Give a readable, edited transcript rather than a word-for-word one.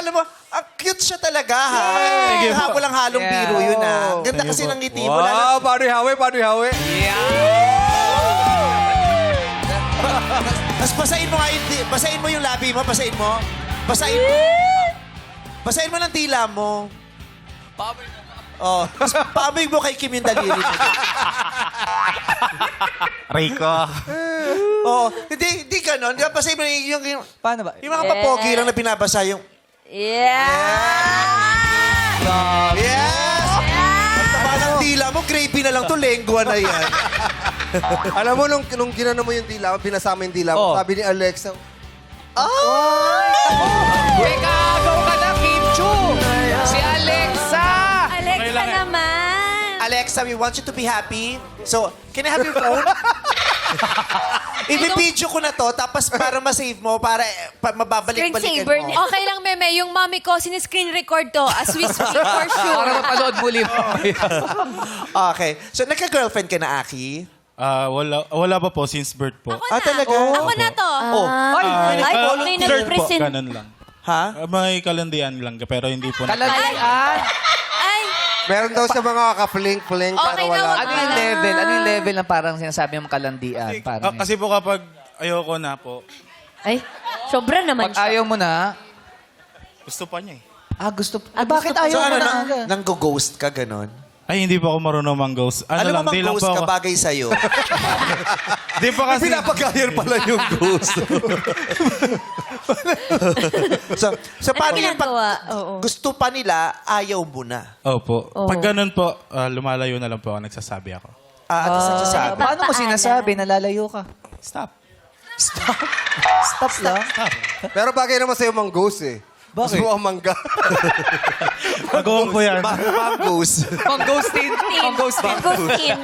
alam mo, cute siya talaga, ha? Sige po. Walang halong biro yun, ha? Ganda Sige kasi po. ng ngiti mo. Wow, paano hawi, paano hawi? Tapos basahin mo nga yung, basahin mo yung labi mo, basahin mo. Basahin mo. Basahin mo ng tila mo. Oh, tapos paamoy mo kay Kim yung daliri mo. Rico. Oo, hindi ganon. Basahin mo yung Paano ba? yung mga papogi lang na binabasa yung... Yeah! Yes! Ang taba ng tila mo, gravy na lang to, lengua na yan. Alam mo, nung ginano mo yung dila mo, pinasama yung dila mo, sabi ni Alexa, Teka, agaw ka na, Kim Chu! Si Alexa! Alexa naman. Alexa, we want you to be happy. So, can I have your phone? I-video ko na to, tapos para ma-save mo, para mababalik-balikan Screensaver mo. niya. Okay lang, Meme. Yung mami ko, siniscreen record to as we speak for Para sure. mapanood muli mo. Okay. So, nagka-girlfriend ka na, Aki? Wala pa po since birth po. Talaga? Ako na to. Oh. Ay, may Third po, nag-present. ganun lang. Ha? May kalandian lang, pero hindi po. Kalandian. Ay, meron daw sa mga ka-fling-fling para Okay na, wala. wag Ano yung level? Ano yung level na parang sinasabi mo kalandian? Parang Kasi po kapag ayoko na po, Ay, sobra naman pag siya. ayaw mo na, gusto pa niya eh. gusto... bakit So, ano, nang-ghost ka, ganon? Ay, hindi po ako marunong mang-ghost. Alam mo, di lang mang-ghost po ka ako. bagay sa'yo. Di pa kasi... Pinapag-hire pala yung ghost. so Ano paano yung ginagawa? Oo. gusto pa nila, ayaw mo na? Opo. Pag ganun po, lumalayo na lang po ako, nagsasabi ako. At nagsasabi. Paano mo sinasabi? Nalalayo ka. Stop. Stop lang. Pero bagay naman sa'yo mang ghost eh. Bakit? Gusto mo ang mangga. Mag-uong po yan. Mang-ghost. Pang ghostin. Pang ghostin. Ghost skin.